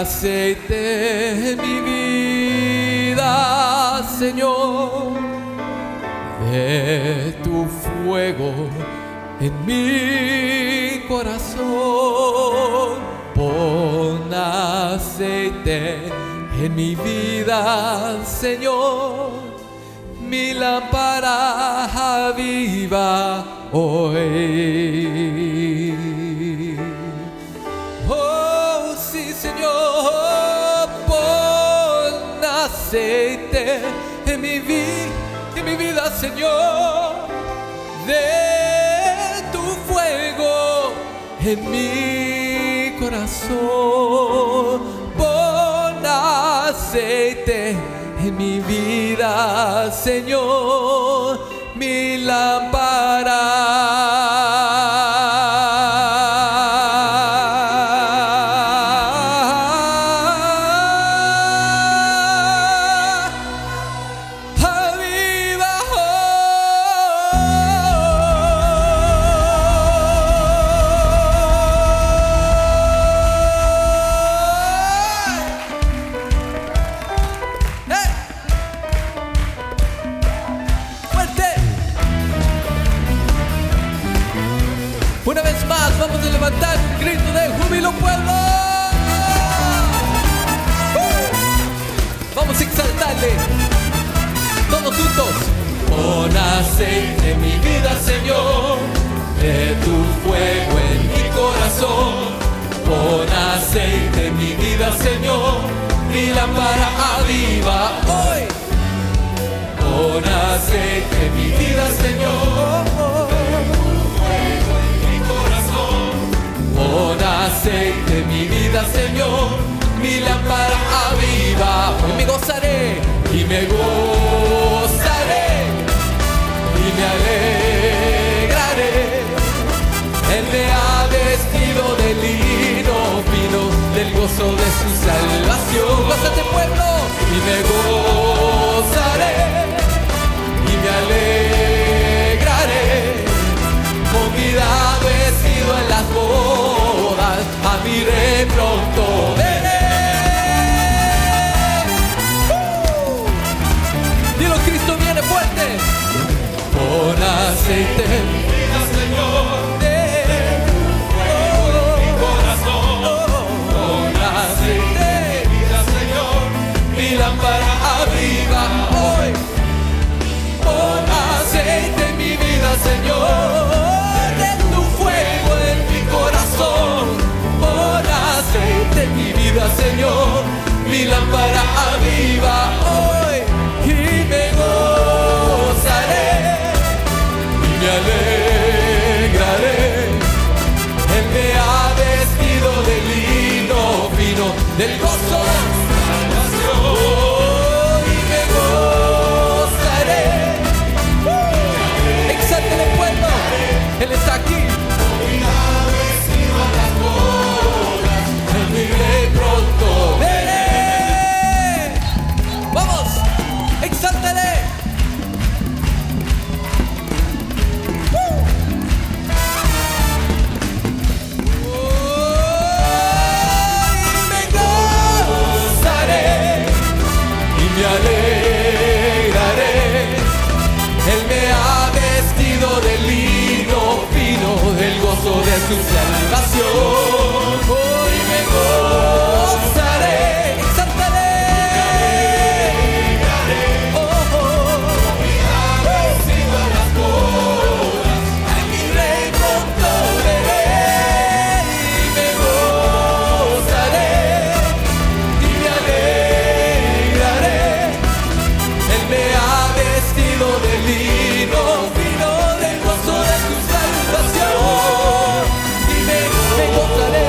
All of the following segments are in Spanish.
aceite en mi vida, Señor, de tu fuego en mi corazón. Pon aceite en mi vida, Señor, mi lámpara aviva hoy. Oh, sí, Señor, pon aceite en mi vida, Señor, de tu fuego en mi corazón. Pon aceite en mi vida, Señor, mi lámpara una vez más. Vamos a levantar un grito de júbilo, pueblo. Vamos a exaltarle todos juntos. Pon aceite en mi vida, Señor, de tu fuego en mi corazón. Pon aceite en mi vida, Señor, mi lámpara aviva hoy. Pon aceite en mi vida, Señor, pon aceite en mi vida, Señor, mi lámpara aviva. Y me gozaré, y me gozaré, y me alegraré. Él me ha vestido de lino fino, del gozo de su salvación. Gózate, pueblo, y me gozaré, y me alegraré. Convidado he sido en las bodas, a mi rey pronto veré. Dilo, Cristo viene fuerte. Pon aceite en mi vida, Señor, de tu fuego en mi corazón. Pon aceite en mi vida, Señor, mi lámpara aviva hoy. Pon aceite en mi vida, Señor, de mi vida, Señor, mi lámpara aviva hoy. Y me gozaré, y me alegraré. Él me ha vestido de lino fino, del gozo de su salvación. Y me gozaré. Exáltale, pueblo, Él está aquí. Pronto veré. Vamos, exáltale. Y me gozaré y me alegraré. Él me ha vestido de lino fino, del gozo de su salvación. Hoy me gozaré, exáltale. Oh, mi vestido en las bodas, a mi rey pronto veré. Y me gozaré y me alegraré. Él me ha vestido de lino fino, del gozo de su salvación. Y me gozaré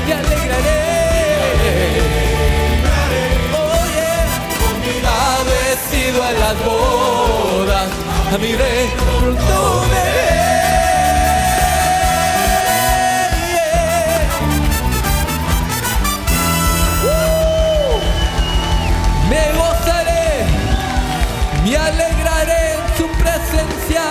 y alegraré. Oh yeah, ha vestido en las bodas, a mi rey pronto veré. Me gozaré, me alegraré en su presencia.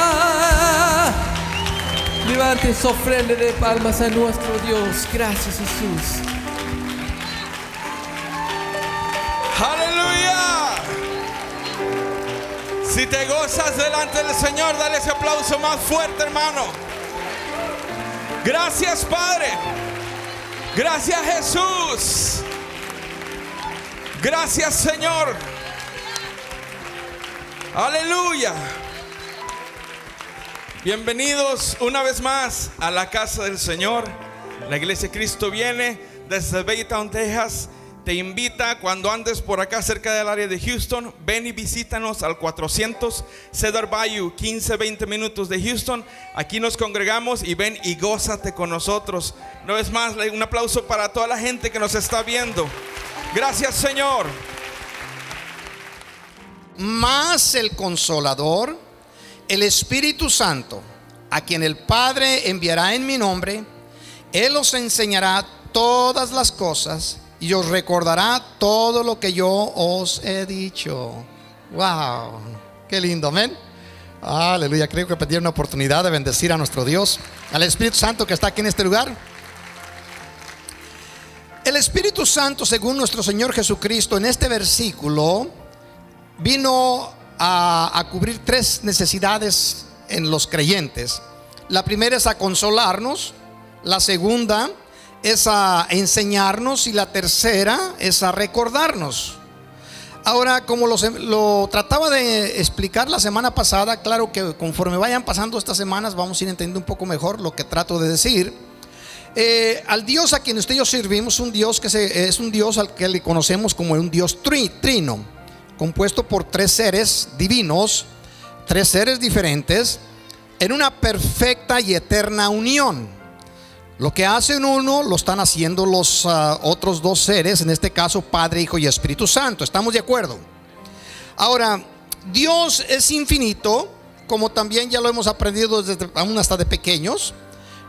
Levante su ofrenda de palmas a nuestro Dios. Gracias, Jesús. Si te gozas delante del Señor, dale ese aplauso más fuerte, hermano. Gracias, Padre. Gracias, Jesús. Gracias, Señor. Aleluya. Bienvenidos una vez más a la casa del Señor. La iglesia Cristo viene desde Baytown, Texas. Te invita, cuando andes por acá cerca del área de Houston, ven y visítanos al 400 Cedar Bayou, 15-20 minutos de Houston. Aquí nos congregamos y ven y gózate con nosotros. Una vez más, un aplauso para toda la gente que nos está viendo. Gracias, Señor. Más el Consolador, el Espíritu Santo, a quien el Padre enviará en mi nombre, Él os enseñará todas las cosas y os recordará todo lo que yo os he dicho. Wow, qué lindo, amén. Aleluya. Creo que pedí una oportunidad de bendecir a nuestro Dios, al Espíritu Santo que está aquí en este lugar. El Espíritu Santo, según nuestro Señor Jesucristo, en este versículo vino a cubrir tres necesidades en los creyentes. La primera es a consolarnos, la segunda es a enseñarnos y la tercera es a recordarnos. Ahora, como lo trataba de explicar la semana pasada, claro que conforme vayan pasando estas semanas vamos a ir entendiendo un poco mejor lo que trato de decir. Al Dios a quien usted y yo servimos, un Dios es un Dios al que le conocemos como un Dios trino, compuesto por tres seres divinos, tres seres diferentes, en una perfecta y eterna unión. Lo que hacen uno lo están haciendo los otros dos seres, en este caso Padre, Hijo y Espíritu Santo. ¿Estamos de acuerdo? Ahora, Dios es infinito, como también ya lo hemos aprendido desde aún hasta de pequeños.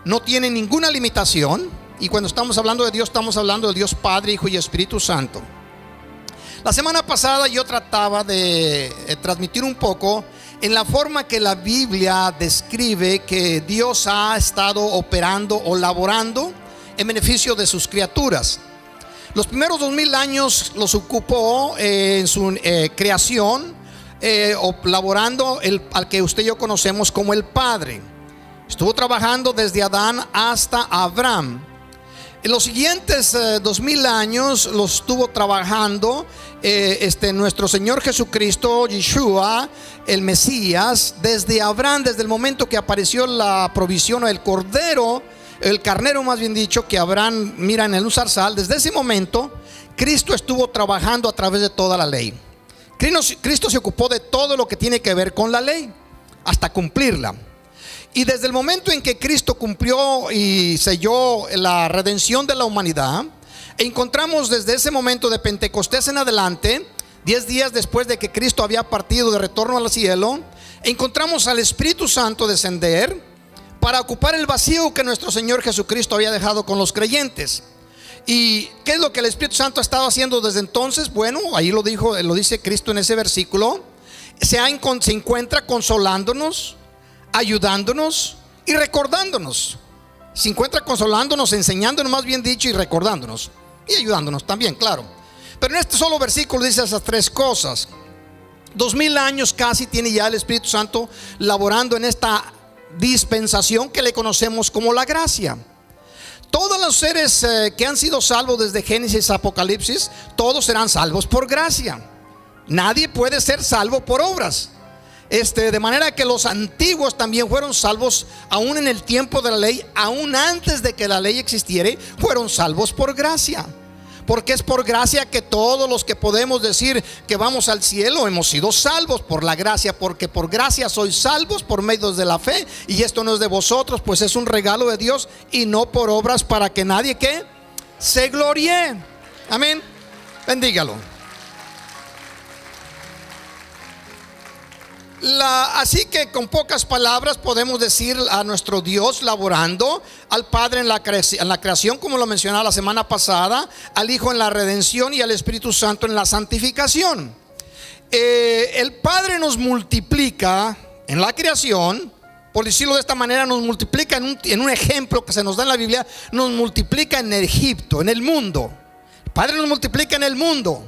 No tiene ninguna limitación. Y cuando estamos hablando de Dios, estamos hablando de Dios Padre, Hijo y Espíritu Santo. La semana pasada yo trataba de transmitir un poco en la forma que la Biblia describe que Dios ha estado operando o laborando en beneficio de sus criaturas. Los primeros 2000 años los ocupó en su creación, laborando al que usted y yo conocemos como el Padre. Estuvo trabajando desde Adán hasta Abraham. En los siguientes 2000 años los estuvo trabajando nuestro Señor Jesucristo, Yeshua, el Mesías, desde Abraham, desde el momento que apareció la provisión o el carnero más bien dicho, que Abraham mira en el zarzal. Desde ese momento Cristo estuvo trabajando a través de toda la ley. Cristo se ocupó de todo lo que tiene que ver con la ley hasta cumplirla. Y desde el momento en que Cristo cumplió y selló la redención de la humanidad, encontramos desde ese momento de Pentecostés en adelante, 10 días después de que Cristo había partido de retorno al cielo, encontramos al Espíritu Santo descender para ocupar el vacío que nuestro Señor Jesucristo había dejado con los creyentes. ¿Y qué es lo que el Espíritu Santo ha estado haciendo desde entonces? Bueno, ahí lo dice Cristo en ese versículo. Se encuentra consolándonos, ayudándonos y recordándonos. Se encuentra consolándonos, enseñándonos más bien dicho, y recordándonos y ayudándonos también, claro. Pero en este solo versículo dice esas tres cosas. 2000 años casi tiene ya el Espíritu Santo laborando en esta dispensación que le conocemos como la gracia. Todos los seres que han sido salvos desde Génesis a Apocalipsis, todos serán salvos por gracia. Nadie puede ser salvo por obras. De manera que los antiguos también fueron salvos aún en el tiempo de la ley, aún antes de que la ley existiera, fueron salvos por gracia. Porque es por gracia que todos los que podemos decir que vamos al cielo hemos sido salvos por la gracia, porque por gracia sois salvos por medio de la fe, y esto no es de vosotros, pues es un regalo de Dios, y no por obras, para que nadie que se gloríe. Amén. Bendígalo. Así que con pocas palabras podemos decir a nuestro Dios laborando, al Padre en la creación, como lo mencionaba la semana pasada, al Hijo en la redención y al Espíritu Santo en la santificación. El Padre nos multiplica en la creación, por decirlo de esta manera, nos multiplica en un ejemplo que se nos da en la Biblia, nos multiplica en Egipto, en el mundo. El Padre nos multiplica en el mundo.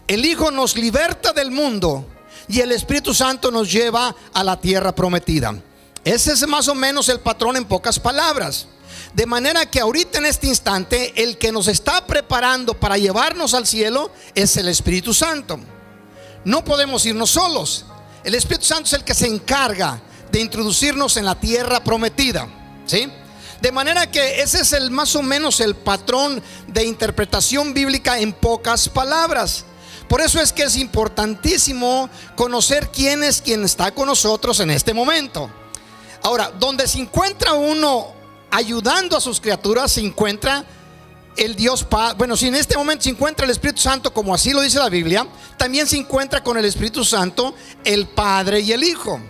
El Hijo nos liberta del mundo y el Espíritu Santo nos lleva a la tierra prometida. Ese es más o menos el patrón en pocas palabras. De manera que ahorita en este instante el que nos está preparando para llevarnos al cielo es el Espíritu Santo. No podemos irnos solos. El Espíritu Santo es el que se encarga de introducirnos en la tierra prometida, ¿sí? De manera que ese es más o menos el patrón de interpretación bíblica en pocas palabras. Por eso es que es importantísimo conocer quién es quien está con nosotros en este momento. Ahora, donde se encuentra uno ayudando a sus criaturas, se encuentra el Dios Padre. Bueno, si en este momento se encuentra el Espíritu Santo, como así lo dice la Biblia, también se encuentra con el Espíritu Santo el Padre y el Hijo.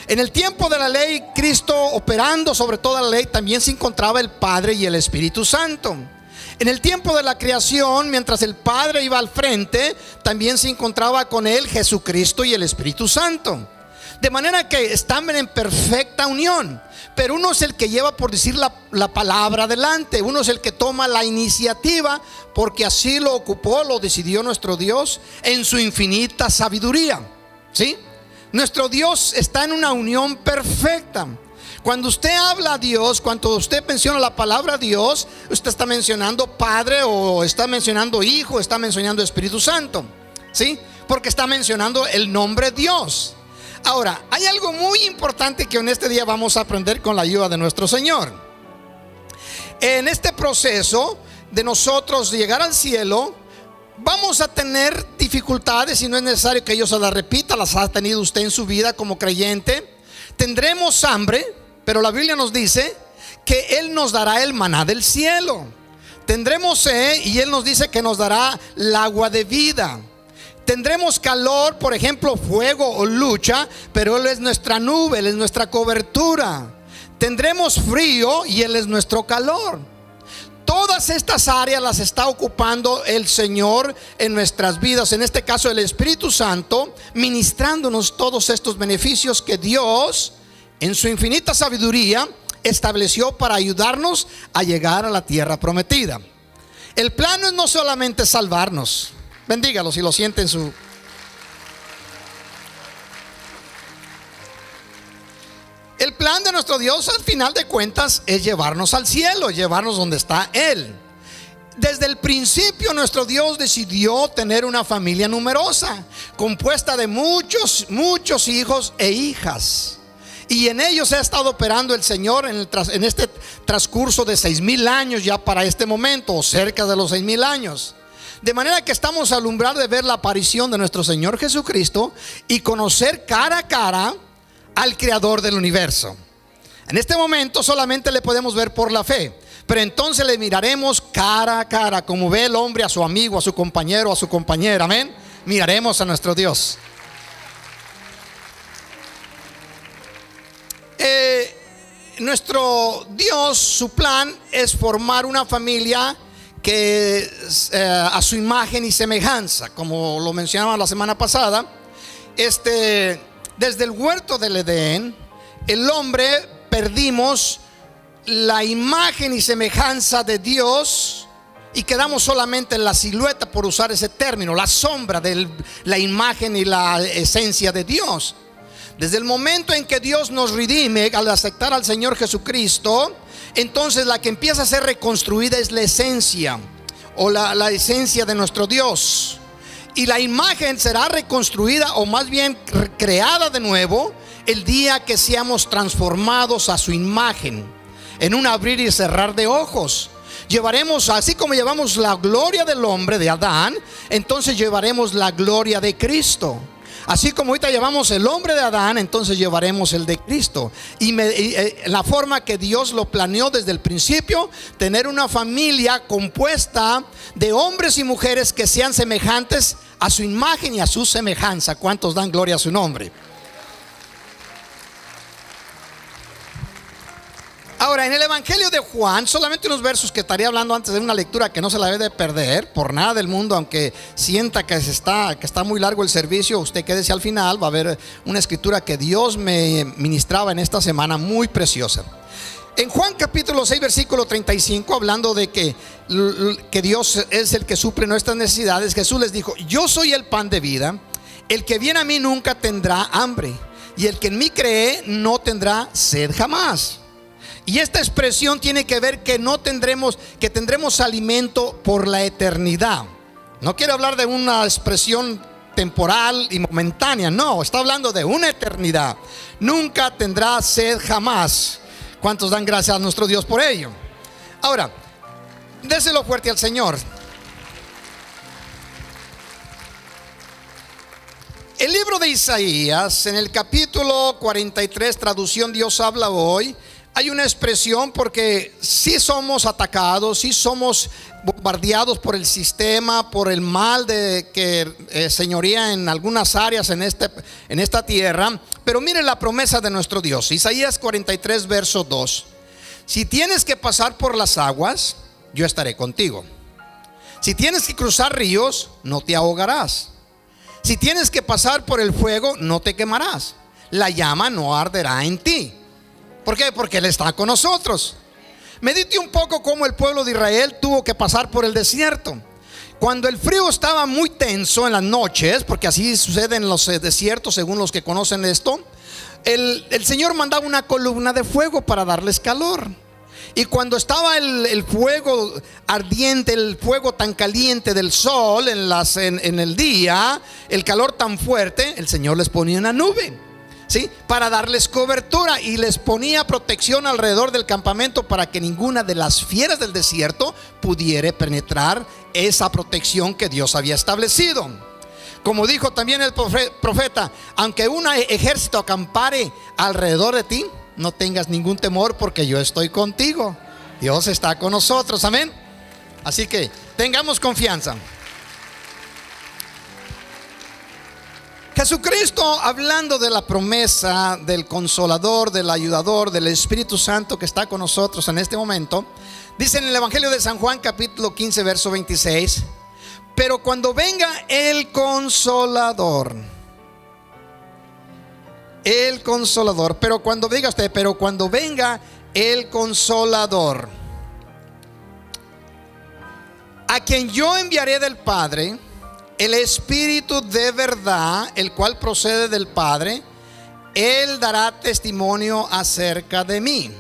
En el tiempo de la ley, Cristo operando sobre toda la ley, también se encontraba el Padre y el Espíritu Santo. En el tiempo de la creación, mientras el Padre iba al frente, también se encontraba con él Jesucristo y el Espíritu Santo. De manera que están en perfecta unión. Pero uno es el que lleva, por decir, la palabra adelante. Uno es el que toma la iniciativa, porque así lo ocupó, lo decidió nuestro Dios en su infinita sabiduría, ¿sí? Nuestro Dios está en una unión perfecta. Cuando usted habla a Dios, cuando usted menciona la palabra Dios, usted está mencionando Padre, o está mencionando Hijo, está mencionando Espíritu Santo, ¿sí? Porque está mencionando el nombre Dios. Ahora, hay algo muy importante que en este día vamos a aprender con la ayuda de nuestro Señor. En este proceso de nosotros llegar al cielo, vamos a tener dificultades, y no es necesario que yo se las repita, las ha tenido usted en su vida como creyente. Tendremos hambre, pero la Biblia nos dice que Él nos dará el maná del cielo. Tendremos sed, y Él nos dice que nos dará el agua de vida. Tendremos calor, por ejemplo, fuego o lucha, pero Él es nuestra nube, Él es nuestra cobertura. Tendremos frío y Él es nuestro calor. Todas estas áreas las está ocupando el Señor en nuestras vidas. En este caso el Espíritu Santo, ministrándonos todos estos beneficios que Dios, en su infinita sabiduría, estableció para ayudarnos a llegar a la tierra prometida. El plan no es no solamente salvarnos. Bendígalo si lo siente en su... El plan de nuestro Dios, al final de cuentas, es llevarnos al cielo, llevarnos donde está Él. Desde el principio nuestro Dios decidió tener una familia numerosa, compuesta de muchos hijos e hijas. Y en ellos ha estado operando el Señor en este transcurso de 6,000 años ya para este momento, o cerca de los 6,000 años. De manera que estamos al umbral de ver la aparición de nuestro Señor Jesucristo y conocer cara a cara al Creador del universo. En este momento solamente le podemos ver por la fe, pero entonces le miraremos cara a cara, como ve el hombre a su amigo, a su compañero, a su compañera. Amén. Miraremos a nuestro Dios. Nuestro Dios, su plan es formar una familia que a su imagen y semejanza, como lo mencionaba la semana pasada. Desde el huerto del Edén, el hombre perdimos la imagen y semejanza de Dios y quedamos solamente en la silueta, por usar ese término, la sombra de la imagen y la esencia de Dios. Desde el momento en que Dios nos redime al aceptar al Señor Jesucristo, entonces la que empieza a ser reconstruida es la esencia, o la esencia de nuestro Dios. Y la imagen será reconstruida, o más bien creada de nuevo, el día que seamos transformados a su imagen, en un abrir y cerrar de ojos. Llevaremos, así como llevamos la gloria del hombre, de Adán, entonces llevaremos la gloria de Cristo. Así como ahorita llevamos el hombre de Adán, entonces llevaremos el de Cristo. Y la forma que Dios lo planeó desde el principio, tener una familia compuesta de hombres y mujeres que sean semejantes a su imagen y a su semejanza. ¿Cuántos dan gloria a su nombre? Ahora, en el Evangelio de Juan, solamente unos versos que estaría hablando antes de una lectura que no se la debe de perder por nada del mundo. Aunque sienta que está muy largo el servicio, usted quédese al final, va a haber una escritura que Dios me ministraba en esta semana, muy preciosa. En Juan capítulo 6 versículo 35, hablando de que Dios es el que suple nuestras necesidades, Jesús les dijo: yo soy el pan de vida. El que viene a mí nunca tendrá hambre, y el que en mí cree no tendrá sed jamás. Y esta expresión tiene que ver que tendremos alimento por la eternidad. No quiero hablar de una expresión temporal y momentánea, no, está hablando de una eternidad. Nunca tendrá sed jamás. ¿Cuántos dan gracias a nuestro Dios por ello? Ahora, déselo fuerte al Señor. El libro de Isaías, en el capítulo 43, traducción Dios habla hoy, hay una expresión, porque si somos atacados, si somos bombardeados por el sistema, por el mal que señoría en algunas áreas en esta tierra. Pero mire la promesa de nuestro Dios. Isaías 43, verso 2. Si tienes que pasar por las aguas, yo estaré contigo. Si tienes que cruzar ríos, no te ahogarás. Si tienes que pasar por el fuego, no te quemarás. La llama no arderá en ti. ¿Por qué? Porque Él está con nosotros. Medite un poco cómo el pueblo de Israel tuvo que pasar por el desierto. Cuando el frío estaba muy tenso en las noches, porque así sucede en los desiertos según los que conocen esto, el Señor mandaba una columna de fuego para darles calor. Y cuando estaba el fuego ardiente, el fuego tan caliente del sol en el día, el calor tan fuerte, el Señor les ponía una nube, ¿sí?, para darles cobertura, y les ponía protección alrededor del campamento para que ninguna de las fieras del desierto pudiera penetrar esa protección que Dios había establecido. Como dijo también el profeta, aunque un ejército acampare alrededor de ti, no tengas ningún temor, porque yo estoy contigo. Dios está con nosotros, amén. Así que tengamos confianza. Jesucristo, hablando de la promesa del Consolador, del Ayudador, del Espíritu Santo que está con nosotros en este momento, dice en el Evangelio de San Juan, capítulo 15, verso 26: pero cuando venga el Consolador, pero cuando venga el Consolador, a quien yo enviaré del Padre, el Espíritu de verdad, el cual procede del Padre, Él dará testimonio acerca de mí.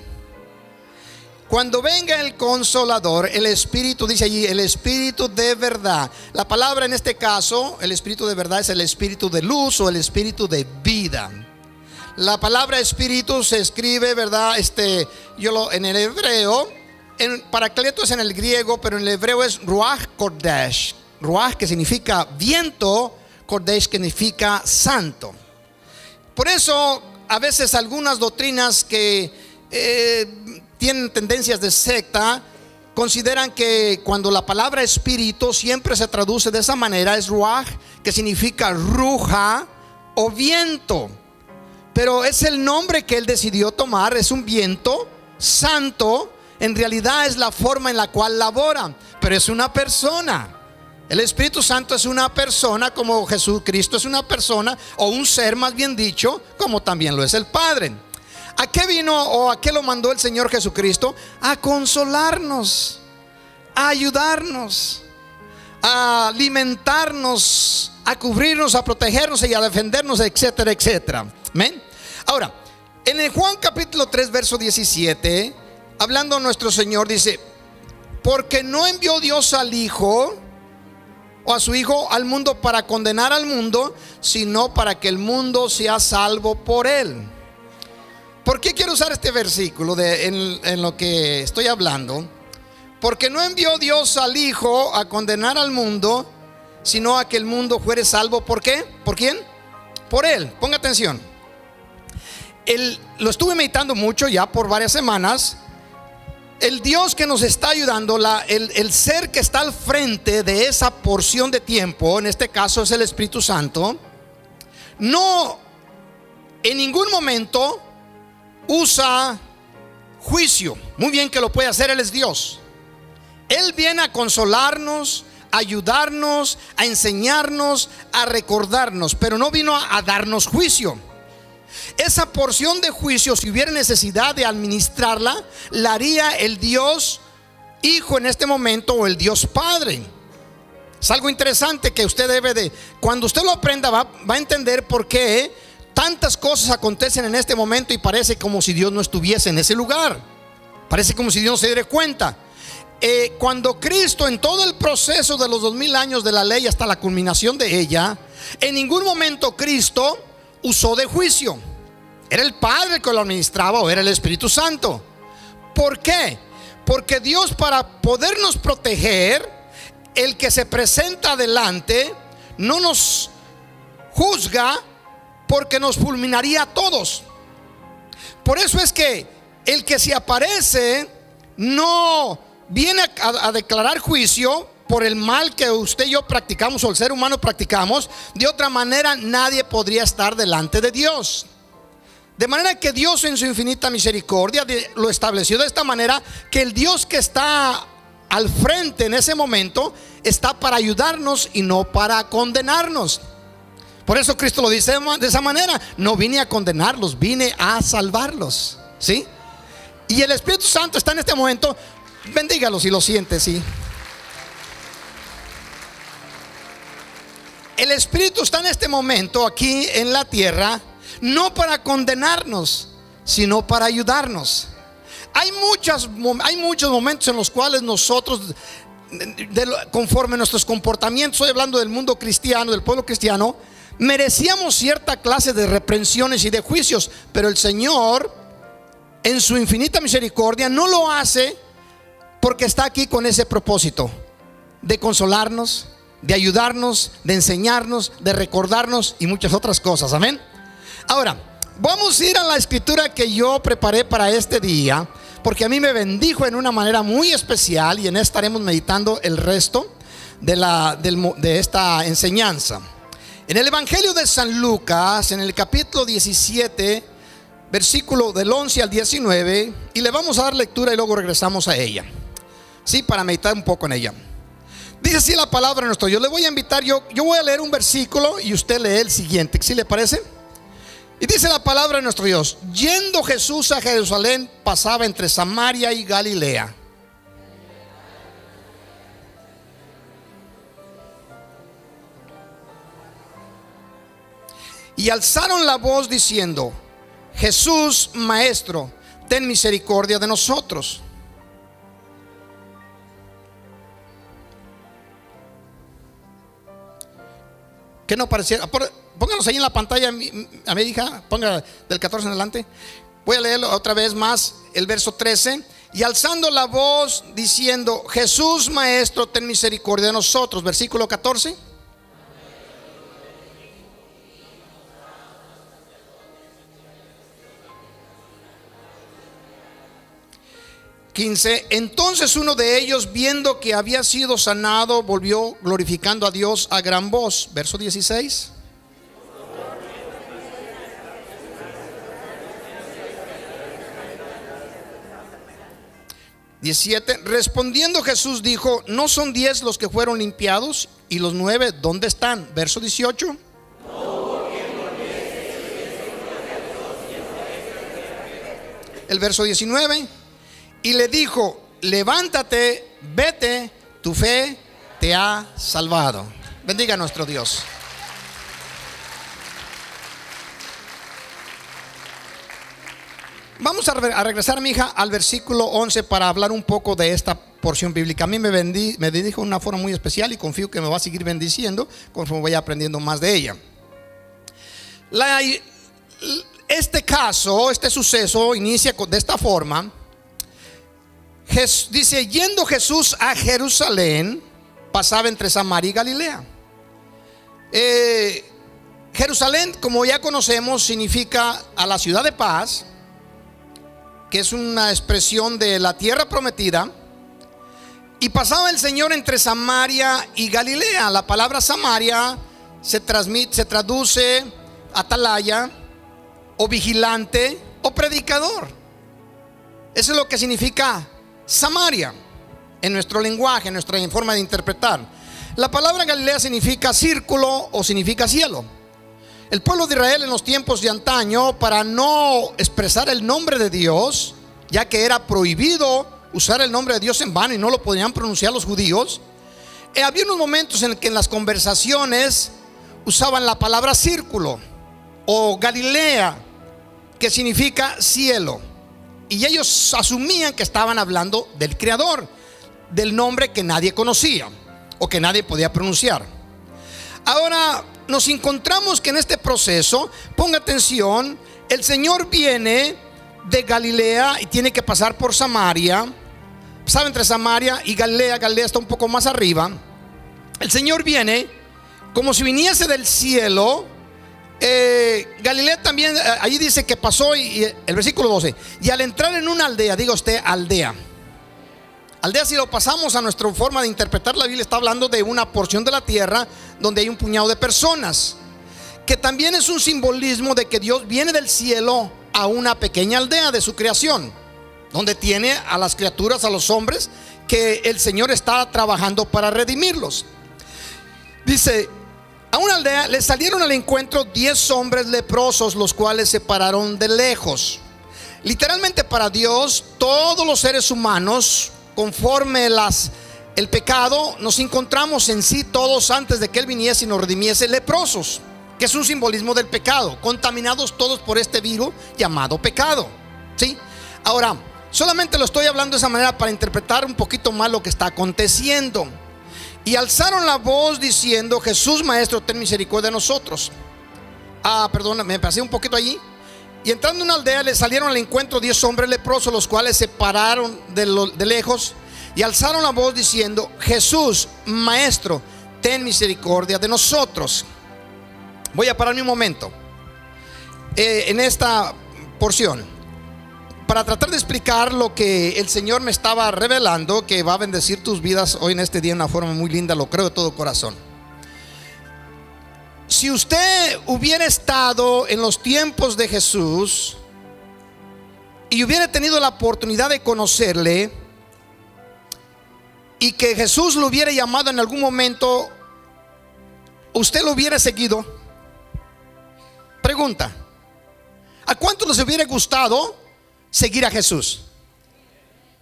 Cuando venga el Consolador, el Espíritu, dice allí, el Espíritu de verdad. La palabra en este caso, el Espíritu de verdad, es el Espíritu de luz o el Espíritu de vida. La palabra Espíritu se escribe, ¿verdad? En el hebreo, Paracleto es en el griego, pero en el hebreo es Ruach Kodesh. Ruach, que significa viento, Kodesh, que significa santo. Por eso a veces algunas doctrinas que tienen tendencias de secta consideran que cuando la palabra espíritu siempre se traduce de esa manera, es Ruach, que significa ruja o viento. Pero es el nombre que Él decidió tomar, es un viento santo. En realidad es la forma en la cual labora, pero es una persona. El Espíritu Santo es una persona, como Jesucristo es una persona, o un ser más bien dicho, como también lo es el Padre. ¿A qué vino o a qué lo mandó el Señor Jesucristo? A consolarnos, a ayudarnos, a alimentarnos, a cubrirnos, a protegernos y a defendernos, etcétera, etcétera. ¿Amén? Ahora, en el Juan capítulo 3, verso 17, hablando nuestro Señor, dice: porque no envió Dios al Hijo o a su Hijo al mundo para condenar al mundo, sino para que el mundo sea salvo por Él. ¿Por qué quiero usar este versículo en lo que estoy hablando? Porque no envió Dios al Hijo a condenar al mundo, sino a que el mundo fuere salvo. ¿Por qué? ¿Por quién? Por Él. Ponga atención. Lo estuve meditando mucho ya por varias semanas. El Dios que nos está ayudando, el ser que está al frente de esa porción de tiempo, en este caso es el Espíritu Santo, no en ningún momento usa juicio. Muy bien que lo puede hacer, Él es Dios. Él viene a consolarnos, a ayudarnos, a enseñarnos, a recordarnos, pero no vino a darnos juicio. Esa porción de juicio, si hubiera necesidad de administrarla, la haría el Dios Hijo en este momento, o el Dios Padre. Es algo interesante que usted debe de, cuando usted lo aprenda, va a entender por qué tantas cosas acontecen en este momento y parece como si Dios no estuviese en ese lugar. Parece como si Dios no se diera cuenta. Cuando Cristo, en todo el proceso de los 2000 años de la ley hasta la culminación de ella, en ningún momento Cristo usó de juicio. Era el Padre el que lo administraba, o era el Espíritu Santo. ¿Por qué? Porque Dios, para podernos proteger, el que se presenta adelante no nos juzga, porque nos fulminaría a todos. Por eso es que el que se aparece no viene a declarar juicio por el mal que usted y yo practicamos, o el ser humano practicamos. De otra manera nadie podría estar delante de Dios. De manera que Dios, en su infinita misericordia, lo estableció de esta manera, que el Dios que está al frente en ese momento está para ayudarnos y no para condenarnos. Por eso Cristo lo dice de esa manera: no vine a condenarlos, vine a salvarlos. ¿Sí? Y el Espíritu Santo está en este momento. Bendígalo si lo siente, sí. El Espíritu está en este momento aquí en la tierra, no para condenarnos, sino para ayudarnos. Hay muchos momentos en los cuales nosotros, conforme a nuestros comportamientos, estoy hablando del mundo cristiano, del pueblo cristiano, merecíamos cierta clase de reprensiones y de juicios. Pero el Señor, en su infinita misericordia, no lo hace, porque está aquí con ese propósito de consolarnos, de ayudarnos, de enseñarnos, de recordarnos y muchas otras cosas. Amén. Ahora vamos a ir a la escritura que yo preparé para este día, porque a mí me bendijo en una manera muy especial, y en esta estaremos meditando el resto de esta enseñanza. En el Evangelio de San Lucas, en el capítulo 17, versículo del 11 al 19, y le vamos a dar lectura y luego regresamos a ella, sí, para meditar un poco en ella. Dice así la palabra de nuestro Dios. Le voy a invitar, yo voy a leer un versículo y usted lee el siguiente, ¿sí le parece? Y dice la palabra de nuestro Dios: yendo Jesús a Jerusalén, pasaba entre Samaria y Galilea. Y alzaron la voz diciendo: Jesús, Maestro, ten misericordia de nosotros. Que no pareciera. Pónganos ahí en la pantalla, a mi hija, ponga del 14 en adelante. Voy a leerlo otra vez más, el verso 13. Y alzando la voz diciendo: Jesús, Maestro, ten misericordia de nosotros. Versículo 14. Entonces uno de ellos, viendo que había sido sanado, volvió glorificando a Dios a gran voz. Verso 16. Respondiendo Jesús dijo: ¿no son 10 los que fueron limpiados? ¿Y los 9 dónde están? Verso 18. El verso 19. Y le dijo: levántate, vete, tu fe te ha salvado. Bendiga a nuestro Dios. Vamos a regresar, mi hija, al versículo 11 para hablar un poco de esta porción bíblica. A mí me bendijo de una forma muy especial, y confío que me va a seguir bendiciendo conforme vaya aprendiendo más de ella. Este suceso inicia de esta forma. Dice: yendo Jesús a Jerusalén, pasaba entre Samaria y Galilea. Jerusalén, como ya conocemos, significa a la ciudad de paz, que es una expresión de la tierra prometida. Y pasaba el Señor entre Samaria y Galilea. La palabra Samaria se traduce atalaya, o vigilante, o predicador. Eso es lo que significa Samaria en nuestro lenguaje, en nuestra forma de interpretar. La palabra Galilea significa círculo o significa cielo. El pueblo de Israel en los tiempos de antaño, para no expresar el nombre de Dios, ya que era prohibido usar el nombre de Dios en vano y no lo podían pronunciar los judíos, Había unos momentos en que en las conversaciones usaban la palabra círculo o Galilea, que significa cielo, y ellos asumían que estaban hablando del Creador, del nombre que nadie conocía o que nadie podía pronunciar. Ahora nos encontramos que en este proceso, ponga atención, el Señor viene de Galilea y tiene que pasar por Samaria. Sabe, entre Samaria y Galilea, Galilea está un poco más arriba. El Señor viene como si viniese del cielo. Galilea también, allí dice que pasó, y el versículo 12, y al entrar en una aldea, diga usted aldea. Aldea, si lo pasamos a nuestra forma de interpretar la Biblia, está hablando de una porción de la tierra donde hay un puñado de personas, que también es un simbolismo de que Dios viene del cielo a una pequeña aldea de su creación, donde tiene a las criaturas, a los hombres, que el Señor está trabajando para redimirlos. Dice, a una aldea le salieron al encuentro 10 hombres leprosos, los cuales se pararon de lejos. Literalmente, para Dios, todos los seres humanos, conforme el pecado, nos encontramos en sí todos antes de que Él viniese y nos redimiese leprosos, que es un simbolismo del pecado, contaminados todos por este virus llamado pecado, ¿sí? Ahora, solamente lo estoy hablando de esa manera para interpretar un poquito más lo que está aconteciendo. Y alzaron la voz diciendo: Jesús, Maestro, ten misericordia de nosotros. Perdón, me pasé un poquito allí. Y entrando en una aldea le salieron al encuentro 10 hombres leprosos, los cuales se pararon de lejos y alzaron la voz diciendo: Jesús, Maestro, ten misericordia de nosotros. Voy a pararme un momento en esta porción para tratar de explicar lo que el Señor me estaba revelando, que va a bendecir tus vidas hoy en este día de una forma muy linda, lo creo de todo corazón. Si usted hubiera estado en los tiempos de Jesús y hubiera tenido la oportunidad de conocerle, y que Jesús lo hubiera llamado en algún momento, ¿usted lo hubiera seguido? Pregunta: ¿a cuántos les hubiera gustado seguir a Jesús?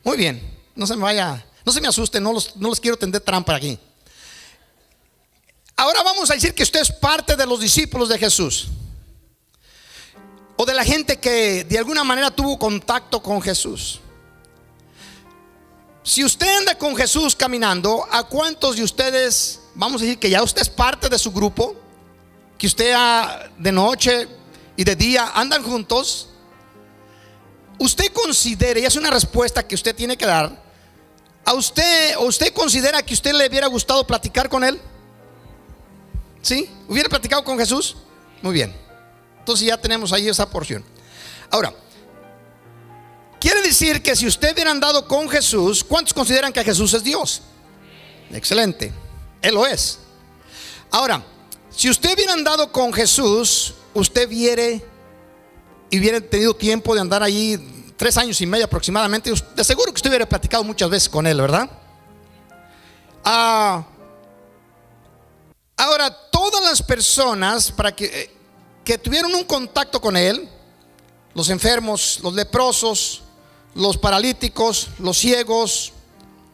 Muy bien, no se me asusten, no los quiero tender trampa aquí. Ahora vamos a decir que usted es parte de los discípulos de Jesús, o de la gente que de alguna manera tuvo contacto con Jesús. Si usted anda con Jesús caminando, ¿a cuántos de ustedes, vamos a decir que ya usted es parte de su grupo, que usted de noche y de día andan juntos? Usted considera, y es una respuesta que usted tiene que dar, ¿usted considera que a usted le hubiera gustado platicar con él? ¿Sí? ¿Hubiera platicado con Jesús? Muy bien, entonces ya tenemos ahí esa porción. Ahora, quiere decir que si usted hubiera andado con Jesús, ¿cuántos consideran que Jesús es Dios? Excelente, Él lo es. Ahora, si usted hubiera andado con Jesús, usted hubiera tenido tiempo de andar allí 3 años y medio aproximadamente, de seguro que usted hubiera platicado muchas veces con Él, ¿verdad? Ahora, todas las personas que tuvieron un contacto con Él, los enfermos, los leprosos, los paralíticos, los ciegos,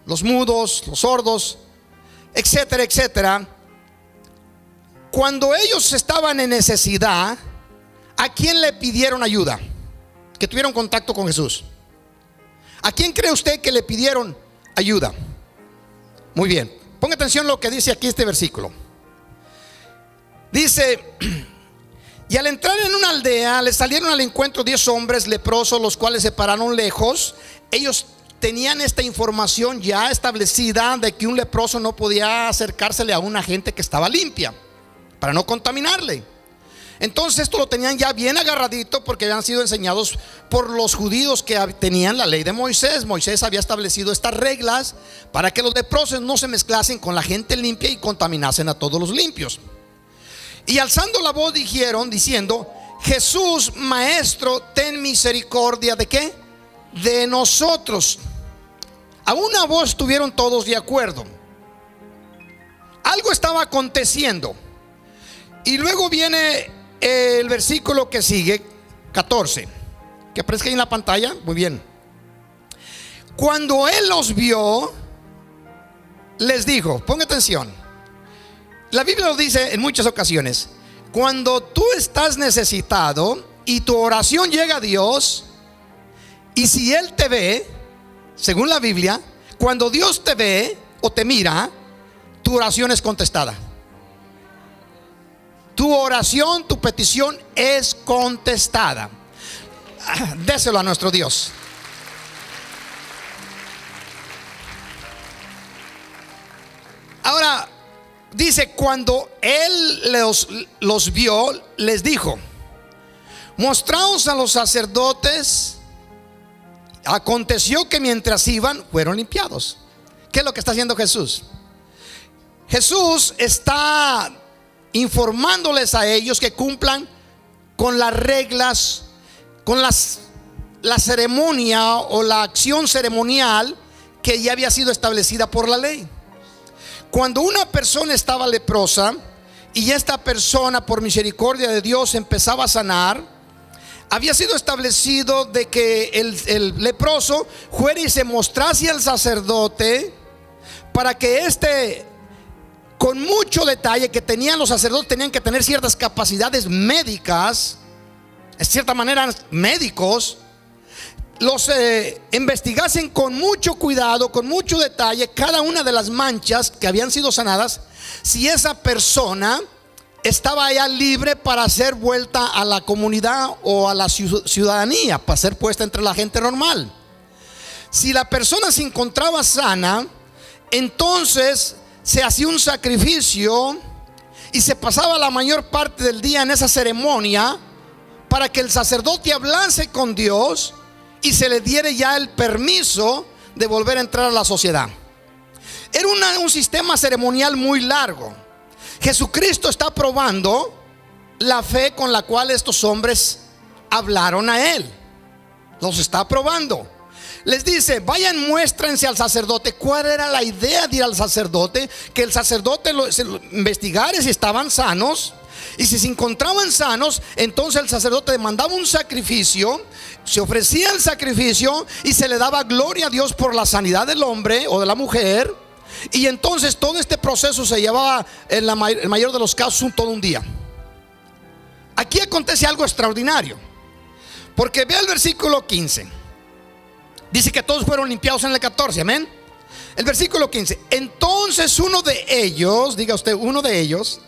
los mudos, los sordos, etcétera, etcétera, cuando ellos estaban en necesidad, ¿a quién le pidieron ayuda? Que tuvieron contacto con Jesús. ¿A quién cree usted que le pidieron ayuda? Muy bien, ponga atención a lo que dice aquí este versículo. Dice: y al entrar en una aldea le salieron al encuentro 10 hombres leprosos, los cuales se pararon lejos. Ellos tenían esta información ya establecida de que un leproso no podía acercársele a una gente que estaba limpia, para no contaminarle. Entonces esto lo tenían ya bien agarradito, porque habían sido enseñados por los judíos que tenían la ley de Moisés. Moisés había establecido estas reglas para que los leprosos no se mezclasen con la gente limpia y contaminasen a todos los limpios. Y alzando la voz dijeron, diciendo: Jesús, Maestro, ten misericordia ¿de qué? De nosotros. A una voz estuvieron todos de acuerdo. Algo estaba aconteciendo. Y luego viene el versículo que sigue, 14, que aparezca ahí en la pantalla. Muy bien. Cuando Él los vio, les dijo, ponga atención, la Biblia lo dice en muchas ocasiones, cuando tú estás necesitado y tu oración llega a Dios, y si Él te ve, según la Biblia, cuando Dios te ve o te mira, tu oración es contestada. Tu oración, tu petición es contestada. Déselo a nuestro Dios. Ahora, dice, cuando Él los vio, les dijo, mostraos a los sacerdotes. Aconteció que mientras iban, fueron limpiados. ¿Qué es lo que está haciendo Jesús? Jesús está informándoles a ellos que cumplan con las reglas, con la ceremonia o la acción ceremonial que ya había sido establecida por la ley. Cuando una persona estaba leprosa y esta persona, por misericordia de Dios, empezaba a sanar, había sido establecido de que el leproso fuera y se mostrase al sacerdote para que con mucho detalle que tenían los sacerdotes, tenían que tener ciertas capacidades médicas, de cierta manera médicos, los investigasen con mucho cuidado, con mucho detalle, cada una de las manchas que habían sido sanadas, si esa persona estaba ya libre para ser vuelta a la comunidad o a la ciudadanía, para ser puesta entre la gente normal. Si la persona se encontraba sana, entonces se hacía un sacrificio y se pasaba la mayor parte del día en esa ceremonia para que el sacerdote hablase con Dios y se le diera ya el permiso de volver a entrar a la sociedad. Era un sistema ceremonial muy largo. Jesucristo está probando la fe con la cual estos hombres hablaron a Él. Los está probando. Les dice, vayan, muéstrense al sacerdote. ¿Cuál era la idea de ir al sacerdote? Que el sacerdote investigara si estaban sanos. Y si se encontraban sanos, entonces el sacerdote demandaba un sacrificio, se ofrecía el sacrificio y se le daba gloria a Dios por la sanidad del hombre o de la mujer. Y entonces todo este proceso se llevaba, en el mayor de los casos, todo un día. Aquí acontece algo extraordinario, porque vea el versículo 15. Dice que todos fueron limpiados en el 14, amén. El versículo 15. Entonces uno de ellos, diga usted, uno de ellos,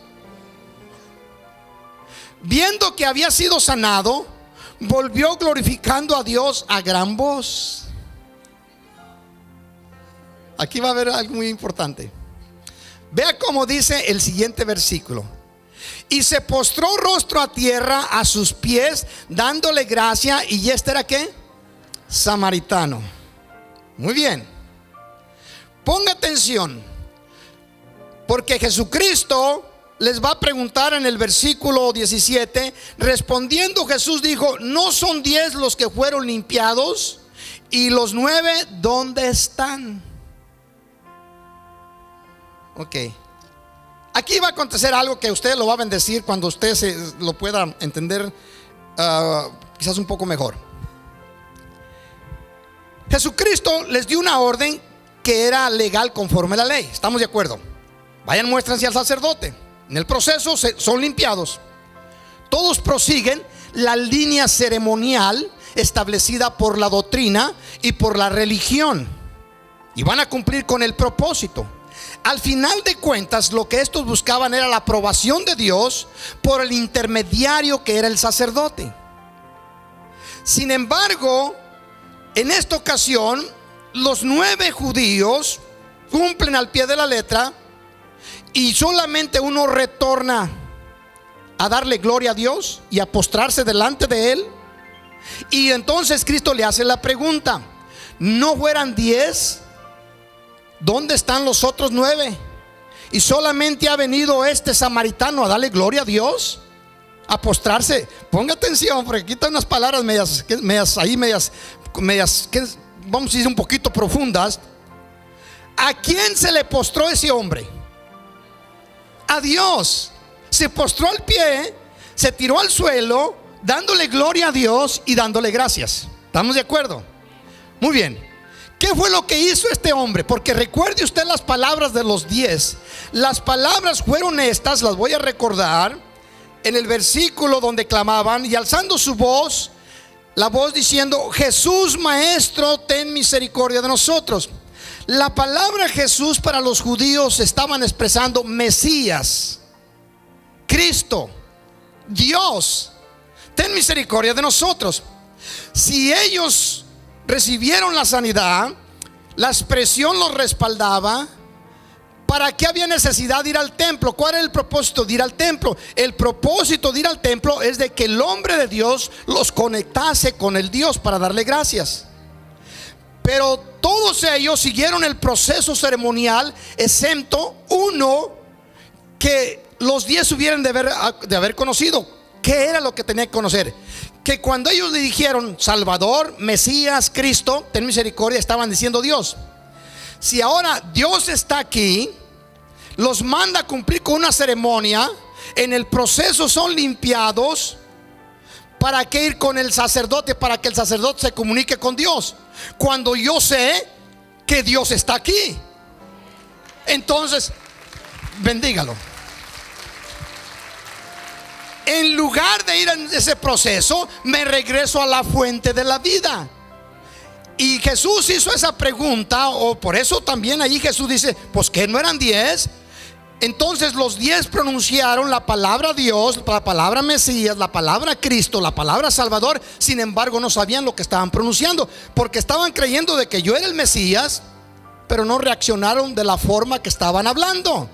viendo que había sido sanado, volvió glorificando a Dios a gran voz. Aquí va a haber algo muy importante. Vea cómo dice el siguiente versículo. Y se postró rostro a tierra a sus pies, dándole gracia. ¿Y este era qué? Samaritano. Muy bien. Ponga atención, porque Jesucristo les va a preguntar en el versículo 17. Respondiendo Jesús dijo, ¿no son 10 los que fueron limpiados? ¿Y los 9 dónde están? Ok. Aquí va a acontecer algo que usted lo va a bendecir cuando usted lo pueda entender quizás un poco mejor. Jesucristo les dio una orden que era legal conforme a la ley. ¿Estamos de acuerdo? Vayan, muéstrense al sacerdote. En el proceso son limpiados. Todos prosiguen la línea ceremonial establecida por la doctrina y por la religión, y van a cumplir con el propósito. Al final de cuentas, lo que estos buscaban era la aprobación de Dios por el intermediario que era el sacerdote. Sin embargo, en esta ocasión, los 9 judíos cumplen al pie de la letra, y solamente uno retorna a darle gloria a Dios y a postrarse delante de Él. Y entonces Cristo le hace la pregunta: ¿no fueran 10? ¿Dónde están los otros 9? Y solamente ha venido este samaritano a darle gloria a Dios, a postrarse. Ponga atención, porque aquí están unas palabras medias, que vamos a decir un poquito profundas. ¿A quién se le postró ese hombre? A Dios. Se postró al pie, se tiró al suelo, dándole gloria a Dios y dándole gracias. ¿Estamos de acuerdo? Muy bien. ¿Qué fue lo que hizo este hombre? Porque recuerde usted las palabras de los 10. Las palabras fueron estas, las voy a recordar, en el versículo donde clamaban y alzando su voz, la voz diciendo: Jesús, Maestro, ten misericordia de nosotros. La palabra Jesús para los judíos estaban expresando Mesías, Cristo, Dios, ten misericordia de nosotros. Si ellos recibieron la sanidad, la expresión los respaldaba. ¿Para qué había necesidad de ir al templo? ¿Cuál era el propósito de ir al templo? El propósito de ir al templo es de que el hombre de Dios los conectase con el Dios para darle gracias. Pero todos ellos siguieron el proceso ceremonial, excepto uno que los 10 hubieran de haber conocido. ¿Qué era lo que tenía que conocer? Que cuando ellos le dijeron Salvador, Mesías, Cristo, ten misericordia, estaban diciendo Dios. Si ahora Dios está aquí, los manda a cumplir con una ceremonia, en el proceso son limpiados. ¿Para qué ir con el sacerdote? Para que el sacerdote se comunique con Dios, cuando yo sé que Dios está aquí. Entonces, bendígalo. En lugar de ir en ese proceso, me regreso a la fuente de la vida. Y Jesús hizo esa pregunta, o por eso también allí Jesús dice: pues que no eran 10. Entonces los 10 pronunciaron la palabra Dios, la palabra Mesías, la palabra Cristo, la palabra Salvador. Sin embargo, no sabían lo que estaban pronunciando, porque estaban creyendo de que yo era el Mesías, pero no reaccionaron de la forma que estaban hablando.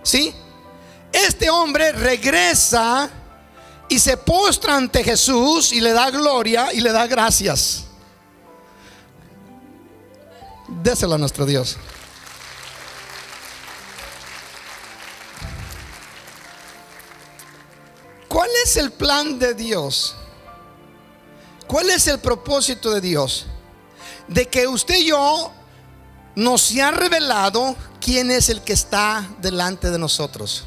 ¿Sí? Este hombre regresa y se postra ante Jesús y le da gloria y le da gracias. Déselo a nuestro Dios. ¿Cuál es el plan de Dios? ¿Cuál es el propósito de Dios? De que usted y yo nos se ha revelado quién es el que está delante de nosotros.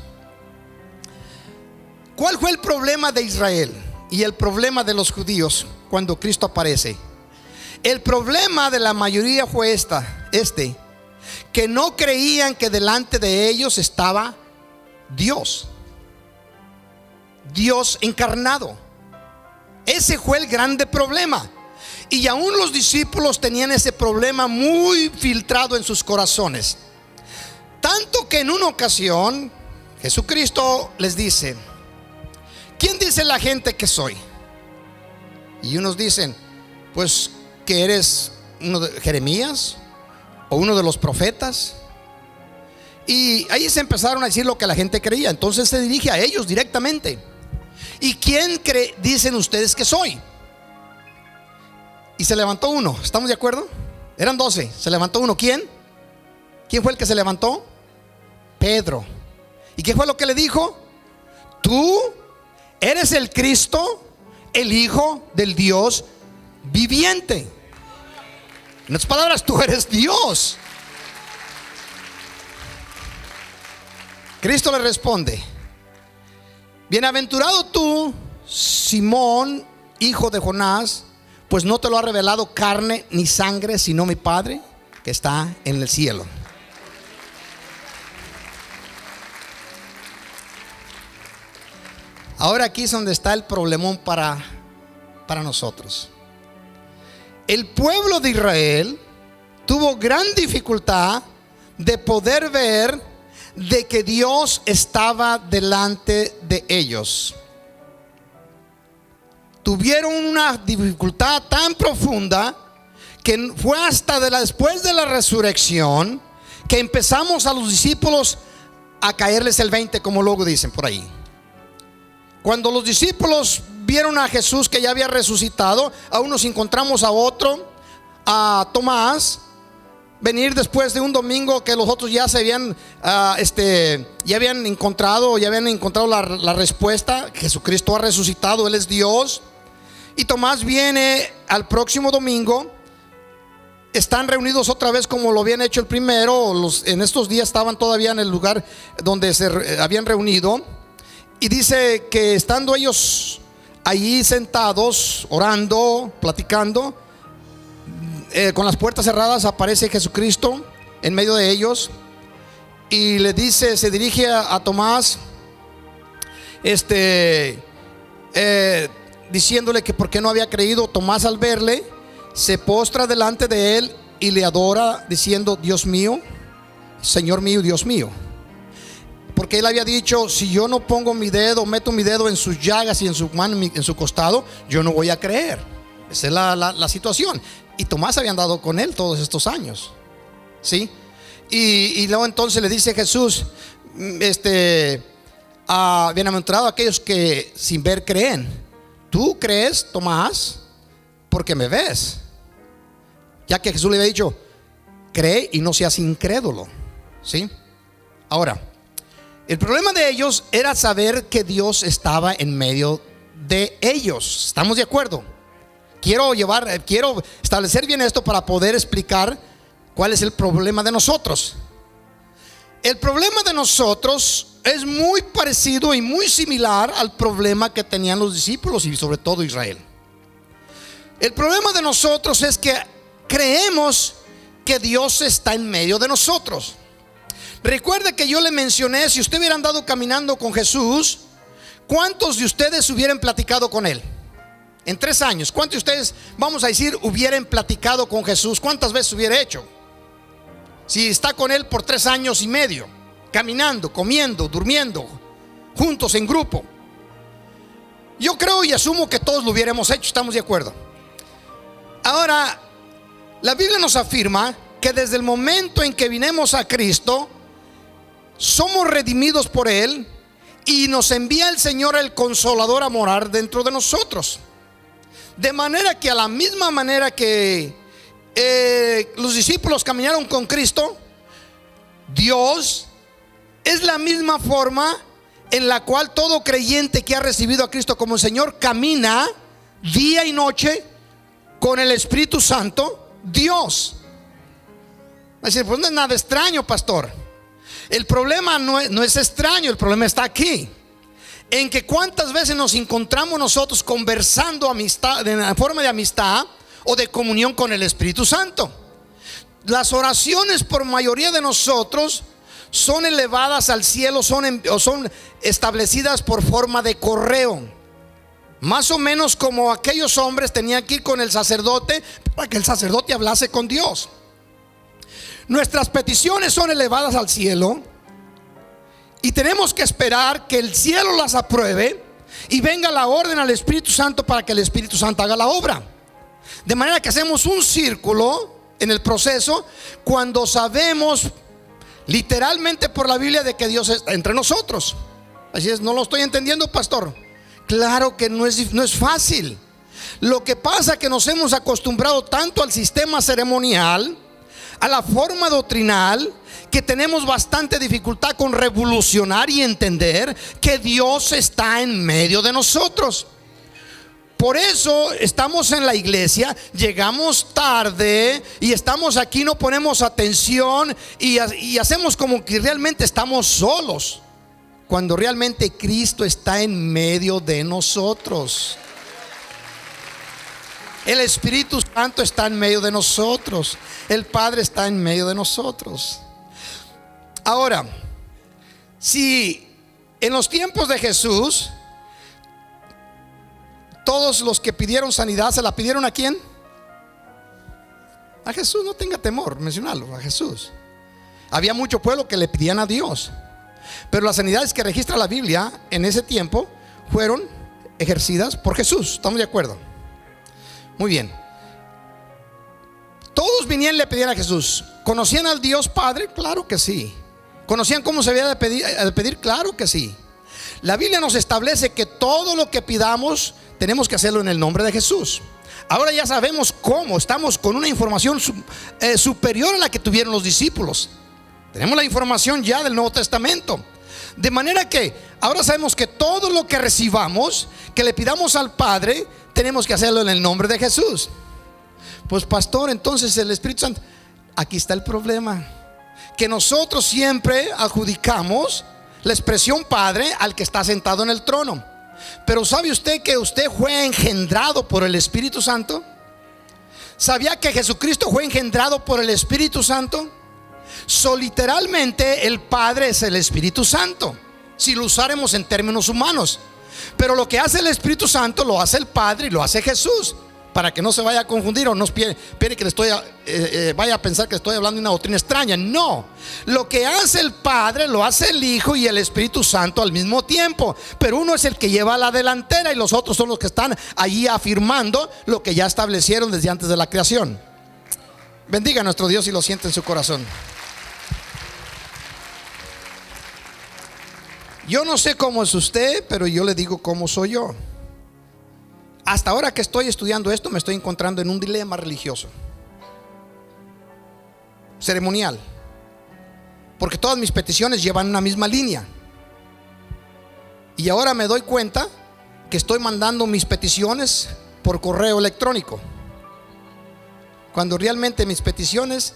¿Cuál fue el problema de Israel y el problema de los judíos cuando Cristo aparece? El problema de la mayoría fue que no creían que delante de ellos estaba Dios, Dios encarnado. Ese fue el grande problema. Y aún los discípulos tenían ese problema muy filtrado en sus corazones. Tanto que en una ocasión Jesucristo les dice: ¿quién dice la gente que soy? Y unos dicen: pues que eres uno de Jeremías o uno de los profetas. Y ahí se empezaron a decir lo que la gente creía. Entonces se dirige a ellos directamente: ¿y quién dicen ustedes que soy? Y se levantó uno. ¿Estamos de acuerdo? Eran 12, se levantó uno. ¿Quién? ¿Quién fue el que se levantó? Pedro. ¿Y qué fue lo que le dijo? Tú eres el Cristo, el Hijo del Dios viviente. En otras palabras, tú eres Dios. Cristo le responde: bienaventurado tú, Simón, hijo de Jonás, pues no te lo ha revelado carne ni sangre, sino mi Padre que está en el cielo. Ahora aquí es donde está el problemón para nosotros. El pueblo de Israel tuvo gran dificultad de poder ver de que Dios estaba delante de ellos. Tuvieron una dificultad tan profunda que fue hasta después de la resurrección que empezamos a los discípulos a caerles el 20, como luego dicen por ahí. Cuando los discípulos vieron a Jesús que ya había resucitado, aún nos encontramos a otro, a Tomás, venir después de un domingo que los otros ya se habían ya habían encontrado la respuesta. Jesucristo ha resucitado, Él es Dios. Y Tomás viene al próximo domingo. Están reunidos otra vez como lo habían hecho el primero. En estos días estaban todavía en el lugar donde se habían reunido. Y dice que estando ellos allí sentados, orando, platicando, con las puertas cerradas, aparece Jesucristo en medio de ellos y le dice, se dirige a Tomás, diciéndole que por qué no había creído. Tomás, al verle, se postra delante de él y le adora, diciendo: Dios mío, Señor mío, Dios mío. Porque él había dicho: si yo no pongo mi dedo, meto mi dedo en sus llagas y en su mano, en su costado, yo no voy a creer. Esa es la situación. Y Tomás había andado con él todos estos años, ¿sí? Y luego entonces le dice Jesús, bienaventurados aquellos que sin ver creen. Tú crees, Tomás, porque me ves. Ya que Jesús le había dicho: cree y no seas incrédulo, ¿sí? Ahora, el problema de ellos era saber que Dios estaba en medio de ellos. ¿Estamos de acuerdo? Quiero establecer bien esto para poder explicar cuál es el problema de nosotros. El problema de nosotros es muy parecido y muy similar al problema que tenían los discípulos y sobre todo Israel. El problema de nosotros es que creemos que Dios está en medio de nosotros. Recuerde que yo le mencioné, si usted hubiera andado caminando con Jesús, ¿cuántos de ustedes hubieran platicado con Él? En 3 años, ¿cuántos de ustedes, vamos a decir, hubieran platicado con Jesús? ¿Cuántas veces hubiera hecho? Si está con Él por 3 años y medio, caminando, comiendo, durmiendo, juntos en grupo. Yo creo y asumo que todos lo hubiéramos hecho, ¿estamos de acuerdo? Ahora, la Biblia nos afirma que desde el momento en que vinimos a Cristo, somos redimidos por Él y nos envía el Señor, el Consolador, a morar dentro de nosotros. De manera que a la misma manera que los discípulos caminaron con Cristo, Dios es la misma forma en la cual todo creyente que ha recibido a Cristo como Señor camina día y noche con el Espíritu Santo, Dios. Va a decir: pues no es nada extraño, pastor. El problema no es extraño, el problema está aquí. En que cuántas veces nos encontramos nosotros conversando en forma de amistad o de comunión con el Espíritu Santo. Las oraciones por mayoría de nosotros son elevadas al cielo, son establecidas por forma de correo. Más o menos como aquellos hombres tenían que ir con el sacerdote para que el sacerdote hablase con Dios. Nuestras peticiones son elevadas al cielo y tenemos que esperar que el cielo las apruebe y venga la orden al Espíritu Santo para que el Espíritu Santo haga la obra. De manera que hacemos un círculo en el proceso cuando sabemos literalmente por la Biblia de que Dios está entre nosotros. Así es, no lo estoy entendiendo, pastor. Claro que no es fácil. Lo que pasa es que nos hemos acostumbrado tanto al sistema ceremonial, a la forma doctrinal, que tenemos bastante dificultad con revolucionar y entender que Dios está en medio de nosotros. Por eso estamos en la iglesia, llegamos tarde y estamos aquí, no ponemos atención y hacemos como que realmente estamos solos, cuando realmente Cristo está en medio de nosotros. El Espíritu Santo está en medio de nosotros. El Padre está en medio de nosotros. Ahora, si en los tiempos de Jesús todos los que pidieron sanidad, ¿se la pidieron a quién? A Jesús. No tenga temor mencionarlo, a Jesús. Había mucho pueblo que le pedían a Dios, pero las sanidades que registra la Biblia en ese tiempo fueron ejercidas por Jesús. ¿Estamos de acuerdo? Muy bien. Todos vinían y le pedían a Jesús. ¿Conocían al Dios Padre? Claro que sí. ¿Conocían cómo se había de pedir? Claro que sí. La Biblia nos establece que todo lo que pidamos tenemos que hacerlo en el nombre de Jesús. Ahora ya sabemos cómo. Estamos con una información superior a la que tuvieron los discípulos. Tenemos la información ya del Nuevo Testamento. De manera que ahora sabemos que todo lo que recibamos, que le pidamos al Padre, tenemos que hacerlo en el nombre de Jesús. Pues pastor, entonces el Espíritu Santo. Aquí está el problema, que nosotros siempre adjudicamos la expresión Padre al que está sentado en el trono. Pero ¿sabe usted que usted fue engendrado por el Espíritu Santo? ¿Sabía que Jesucristo fue engendrado por el Espíritu Santo? Literalmente el Padre es el Espíritu Santo, si lo usáramos en términos humanos. Pero lo que hace el Espíritu Santo lo hace el Padre y lo hace Jesús. Para que no se vaya a confundir o no espere que vaya a pensar que estoy hablando de una doctrina extraña. No, lo que hace el Padre lo hace el Hijo y el Espíritu Santo al mismo tiempo. Pero uno es el que lleva la delantera y los otros son los que están allí afirmando lo que ya establecieron desde antes de la creación. Bendiga a nuestro Dios y lo siente en su corazón. Yo no sé cómo es usted, pero yo le digo cómo soy yo. Hasta ahora que estoy estudiando esto, me estoy encontrando en un dilema religioso, ceremonial, porque todas mis peticiones llevan una misma línea. Y ahora me doy cuenta que estoy mandando mis peticiones por correo electrónico, cuando realmente mis peticiones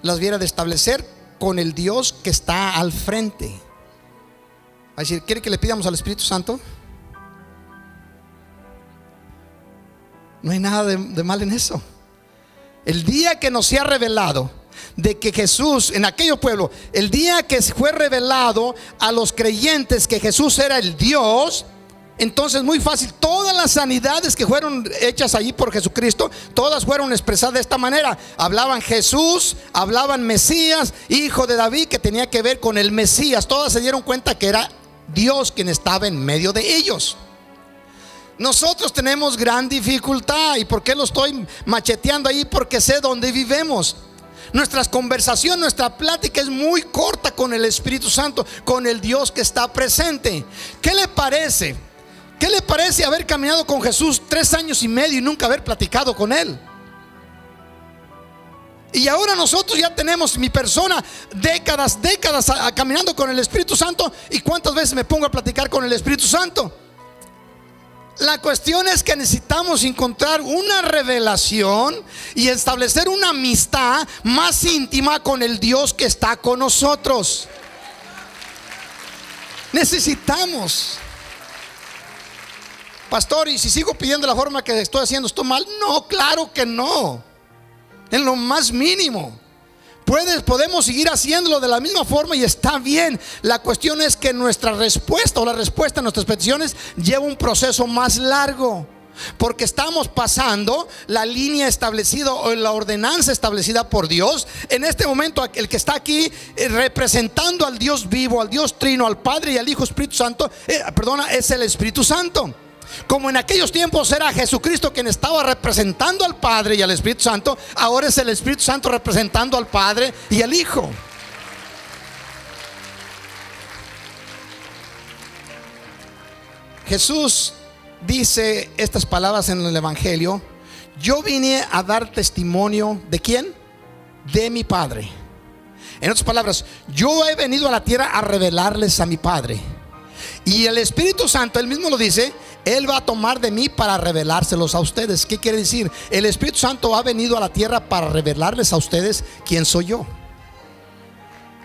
las debiera de establecer con el Dios que está al frente. Es decir, ¿quiere que le pidamos al Espíritu Santo? No hay nada de mal en eso. El día que nos sea revelado de que Jesús, en aquellos pueblos, el día que fue revelado a los creyentes que Jesús era el Dios, entonces muy fácil, todas las sanidades que fueron hechas allí por Jesucristo, todas fueron expresadas de esta manera. Hablaban Jesús, hablaban Mesías, hijo de David, que tenía que ver con el Mesías. Todas se dieron cuenta que era Dios quien estaba en medio de ellos. Nosotros tenemos gran dificultad. ¿Y por qué lo estoy macheteando ahí? Porque sé dónde vivimos. Nuestras conversaciones, nuestra plática es muy corta con el Espíritu Santo, con el Dios que está presente. ¿Qué le parece? ¿Qué le parece haber caminado con Jesús 3 años y medio y nunca haber platicado con Él? Y ahora nosotros ya tenemos, mi persona, décadas caminando con el Espíritu Santo. ¿Y cuántas veces me pongo a platicar con el Espíritu Santo? La cuestión es que necesitamos encontrar una revelación y establecer una amistad más íntima con el Dios que está con nosotros. Necesitamos. Pastor, ¿y si sigo pidiendo la forma que estoy haciendo, estoy mal? No, claro que no. En lo más mínimo. Podemos seguir haciéndolo de la misma forma y está bien. La cuestión es que nuestra respuesta o la respuesta a nuestras peticiones lleva un proceso más largo, porque estamos pasando la línea establecida o la ordenanza establecida por Dios. En este momento el que está aquí representando al Dios vivo, al Dios trino, al Padre y al Hijo Espíritu Santo, es el Espíritu Santo. Como en aquellos tiempos era Jesucristo quien estaba representando al Padre y al Espíritu Santo, ahora es el Espíritu Santo representando al Padre y al Hijo. Jesús dice estas palabras en el Evangelio: yo vine a dar testimonio ¿de quién? De mi Padre. En otras palabras, yo he venido a la tierra a revelarles a mi Padre. Y el Espíritu Santo, él mismo lo dice, él va a tomar de mí para revelárselos a ustedes. ¿Qué quiere decir? El Espíritu Santo ha venido a la tierra para revelarles a ustedes quién soy yo.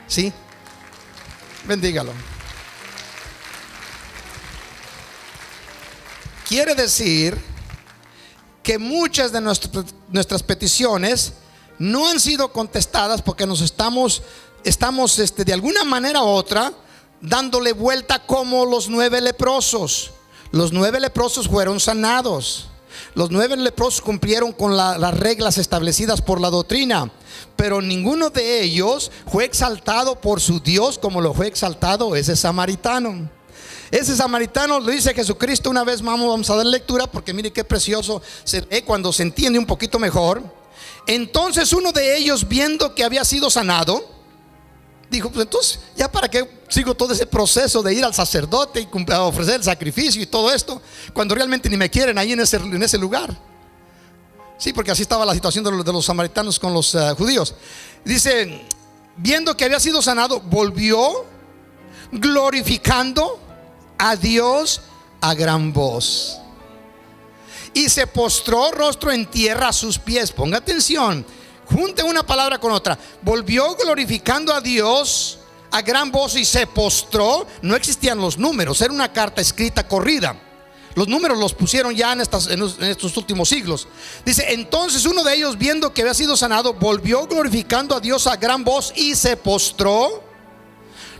¿Sí? Bendígalo. Quiere decir que muchas de nuestras peticiones no han sido contestadas porque nos estamos de alguna manera u otra dándole vuelta, como los 9 leprosos. Los 9 leprosos fueron sanados. Los 9 leprosos cumplieron con las reglas establecidas por la doctrina, pero ninguno de ellos fue exaltado por su Dios como lo fue exaltado ese samaritano. Ese samaritano lo dice Jesucristo una vez más. Vamos a dar lectura porque mire qué precioso se ve cuando se entiende un poquito mejor. Entonces uno de ellos, viendo que había sido sanado, dijo: pues entonces, ¿ya para qué sigo todo ese proceso de ir al sacerdote y ofrecer el sacrificio y todo esto, cuando realmente ni me quieren ahí en ese lugar? Sí, porque así estaba la situación de los samaritanos con los judíos. Dice: viendo que había sido sanado, volvió glorificando a Dios a gran voz, y se postró rostro en tierra a sus pies. Ponga atención, junte una palabra con otra. Volvió glorificando a Dios a gran voz y se postró. No existían los números, era una carta escrita corrida. Los números los pusieron ya en estos últimos siglos. Dice: entonces uno de ellos, viendo que había sido sanado, volvió glorificando a Dios a gran voz y se postró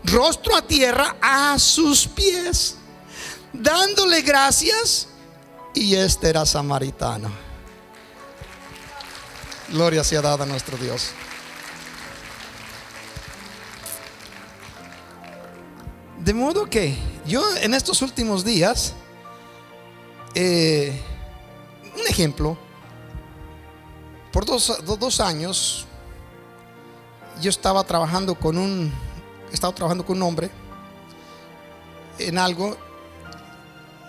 rostro a tierra a sus pies, dándole gracias. Y este era samaritano. Gloria sea dada a nuestro Dios. De modo que yo en estos últimos días, un ejemplo, por dos años yo estaba trabajando con un hombre en algo,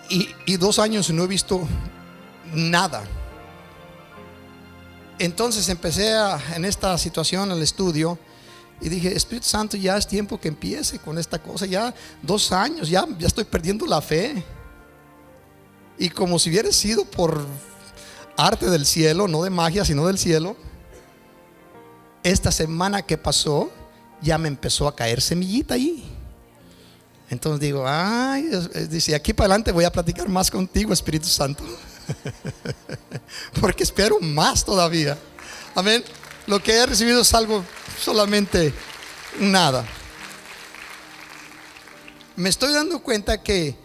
y 2 años no he visto nada. Entonces empecé en esta situación, el estudio, y dije: Espíritu Santo, ya es tiempo que empiece con esta cosa. Ya 2 años, ya estoy perdiendo la fe. Y como si hubiera sido por arte del cielo, no de magia, sino del cielo, esta semana que pasó ya me empezó a caer semillita ahí. Entonces digo: ay, dice, aquí para adelante voy a platicar más contigo, Espíritu Santo. Porque espero más todavía. Amén. Lo que he recibido es algo, solamente nada. Me estoy dando cuenta que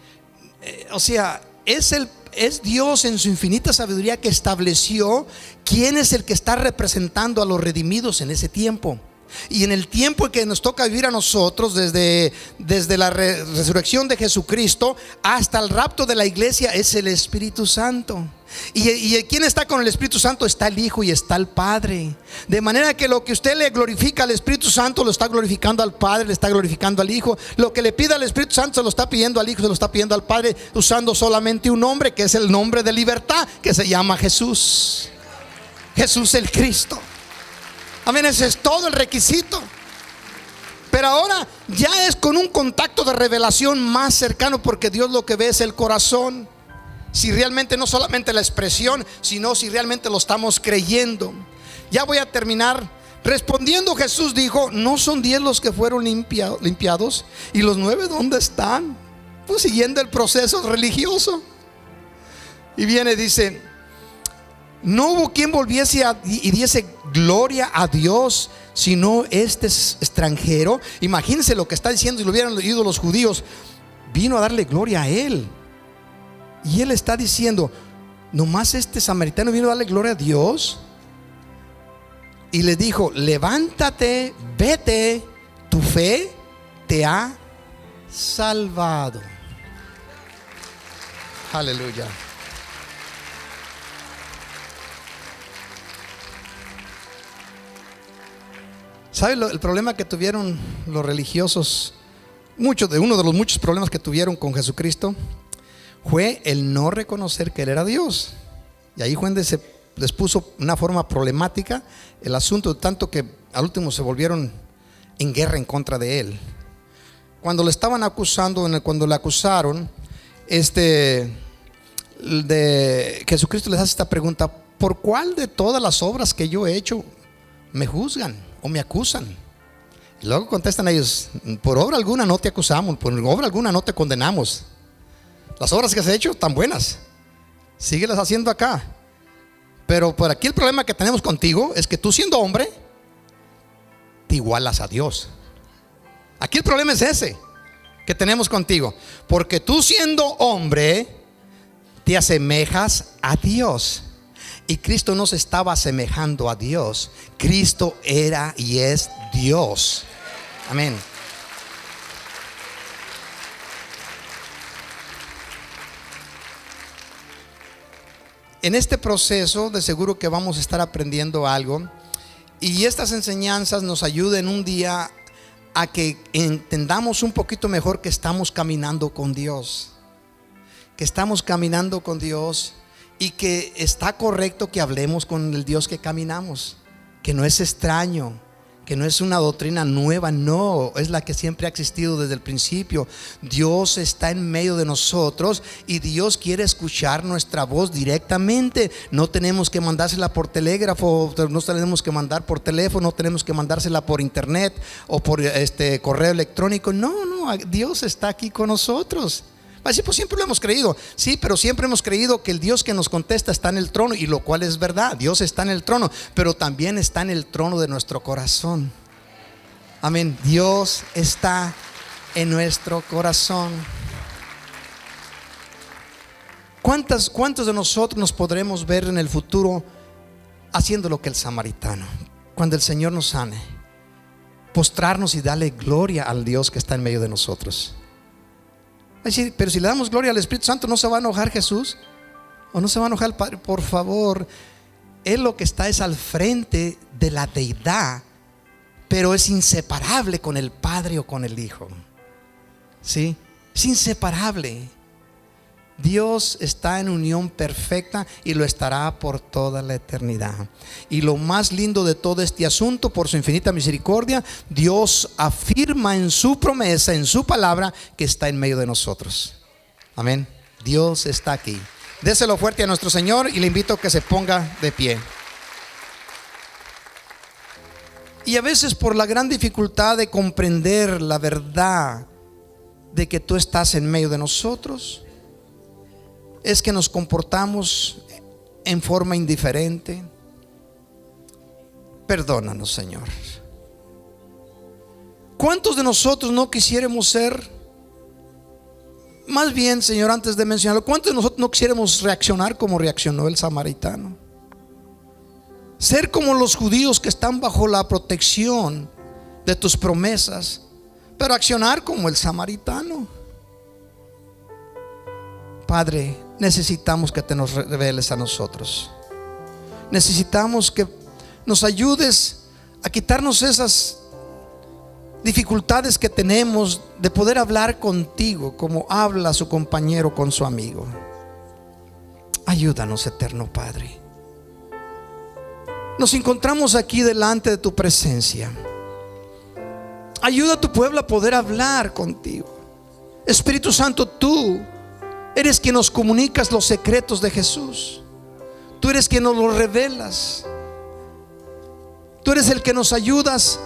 es Dios en su infinita sabiduría que estableció quién es el que está representando a los redimidos en ese tiempo. Y en el tiempo que nos toca vivir a nosotros, desde la resurrección de Jesucristo hasta el rapto de la iglesia, es el Espíritu Santo. Y ¿quién está con el Espíritu Santo? Está el Hijo y está el Padre. De manera que lo que usted le glorifica al Espíritu Santo, lo está glorificando al Padre, le está glorificando al Hijo. Lo que le pide al Espíritu Santo, se lo está pidiendo al Hijo, se lo está pidiendo al Padre, usando solamente un nombre, que es el nombre de libertad, que se llama Jesús. Jesús el Cristo. Amén, ese es todo el requisito. Pero ahora ya es con un contacto de revelación más cercano, porque Dios lo que ve es el corazón. Si realmente, no solamente la expresión, sino si realmente lo estamos creyendo. Ya voy a terminar. Respondiendo Jesús dijo: ¿no son 10 los que fueron limpiados? ¿Y los 9 dónde están? Pues siguiendo el proceso religioso. Y viene, dice: no hubo quien volviese y diese gloria a Dios, sino este extranjero. Imagínense lo que está diciendo. Si lo hubieran leído los judíos, vino a darle gloria a él. Y él está diciendo: nomás este samaritano vino a darle gloria a Dios. Y le dijo: levántate, vete, tu fe te ha salvado. Aleluya. ¿Sabe el problema que tuvieron los religiosos? Uno de los muchos problemas que tuvieron con Jesucristo fue el no reconocer que Él era Dios. Y ahí fue donde se les puso una forma problemática el asunto, tanto que al último se volvieron en guerra en contra de Él. Cuando le estaban acusando, cuando le acusaron, de Jesucristo les hace esta pregunta: ¿por cuál de todas las obras que yo he hecho me juzgan o me acusan? Y luego contestan ellos: por obra alguna no te acusamos, por obra alguna no te condenamos. Las obras que has hecho tan buenas, síguelas haciendo acá. Pero por aquí el problema que tenemos contigo es que tú, siendo hombre, te igualas a Dios. Aquí el problema es ese que tenemos contigo, porque tú, siendo hombre, te asemejas a Dios. Y Cristo no se estaba asemejando a Dios. Cristo era y es Dios. Amén. En este proceso de seguro que vamos a estar aprendiendo algo, y estas enseñanzas nos ayuden un día a que entendamos un poquito mejor que estamos caminando con Dios. Que estamos caminando con Dios, y que está correcto que hablemos con el Dios que caminamos, que no es extraño, que no es una doctrina nueva, no, es la que siempre ha existido desde el principio. Dios está en medio de nosotros y Dios quiere escuchar nuestra voz directamente. No tenemos que mandársela por telégrafo, no tenemos que mandar por teléfono, no tenemos que mandársela por internet o por correo electrónico. No, Dios está aquí con nosotros. Va a decir, pues siempre lo hemos creído. Sí, pero siempre hemos creído que el Dios que nos contesta está en el trono, y lo cual es verdad. Dios está en el trono, pero también está en el trono de nuestro corazón. Amén. Dios está en nuestro corazón. ¿Cuántos de nosotros nos podremos ver en el futuro haciendo lo que el samaritano? Cuando el Señor nos sane, postrarnos y darle gloria al Dios que está en medio de nosotros. Pero si le damos gloria al Espíritu Santo, ¿no se va a enojar Jesús? ¿O no se va a enojar el Padre? Por favor, Él lo que está es al frente de la deidad, pero es inseparable con el Padre o con el Hijo. ¿Sí? Es inseparable. Dios está en unión perfecta y lo estará por toda la eternidad. Y lo más lindo de todo este asunto, por su infinita misericordia, Dios afirma en su promesa, en su palabra, que está en medio de nosotros. Amén. Dios está aquí. Déselo fuerte a nuestro Señor y le invito a que se ponga de pie. Y a veces, por la gran dificultad de comprender la verdad de que tú estás en medio de nosotros, es que nos comportamos en forma indiferente. Perdónanos, Señor. ¿Cuántos de nosotros no quisiéramos ser? Más bien, Señor, antes de mencionarlo, ¿cuántos de nosotros no quisiéramos reaccionar como reaccionó el samaritano? Ser como los judíos que están bajo la protección de tus promesas, pero accionar como el samaritano. Padre, necesitamos que te nos reveles a nosotros. Necesitamos que nos ayudes a quitarnos esas dificultades que tenemos de poder hablar contigo como habla su compañero con su amigo. Ayúdanos, eterno Padre. Nos encontramos aquí delante de tu presencia. Ayuda a tu pueblo a poder hablar contigo. Espíritu Santo, tú eres quien nos comunicas los secretos de Jesús. Tú eres quien nos los revelas. Tú eres el que nos ayudas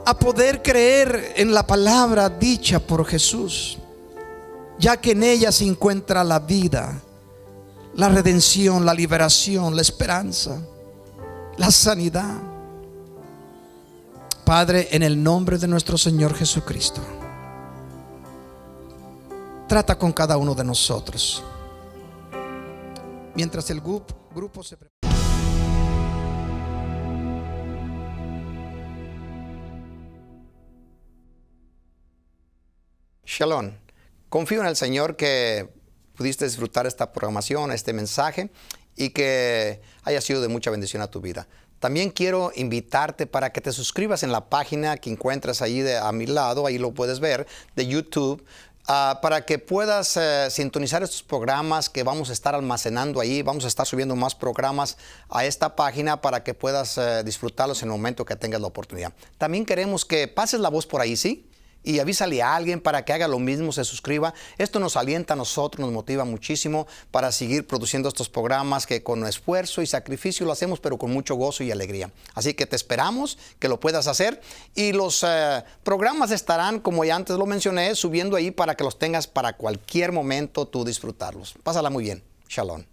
a poder creer en la palabra dicha por Jesús, ya que en ella se encuentra la vida, la redención, la liberación, la esperanza, la sanidad. Padre, en el nombre de nuestro Señor Jesucristo, trata con cada uno de nosotros. Mientras el grupo se prepara. Shalom. Confío en el Señor que pudiste disfrutar esta programación, este mensaje, y que haya sido de mucha bendición a tu vida. También quiero invitarte para que te suscribas en la página que encuentras ahí a mi lado, ahí lo puedes ver, de YouTube. Para que puedas sintonizar estos programas que vamos a estar almacenando ahí. Vamos a estar subiendo más programas a esta página para que puedas disfrutarlos en el momento que tengas la oportunidad. También queremos que pases la voz por ahí, ¿sí? Y avísale a alguien para que haga lo mismo, se suscriba. Esto nos alienta a nosotros, nos motiva muchísimo para seguir produciendo estos programas que con esfuerzo y sacrificio lo hacemos, pero con mucho gozo y alegría. Así que te esperamos que lo puedas hacer. Y los programas estarán, como ya antes lo mencioné, subiendo ahí para que los tengas para cualquier momento tú disfrutarlos. Pásala muy bien. Shalom.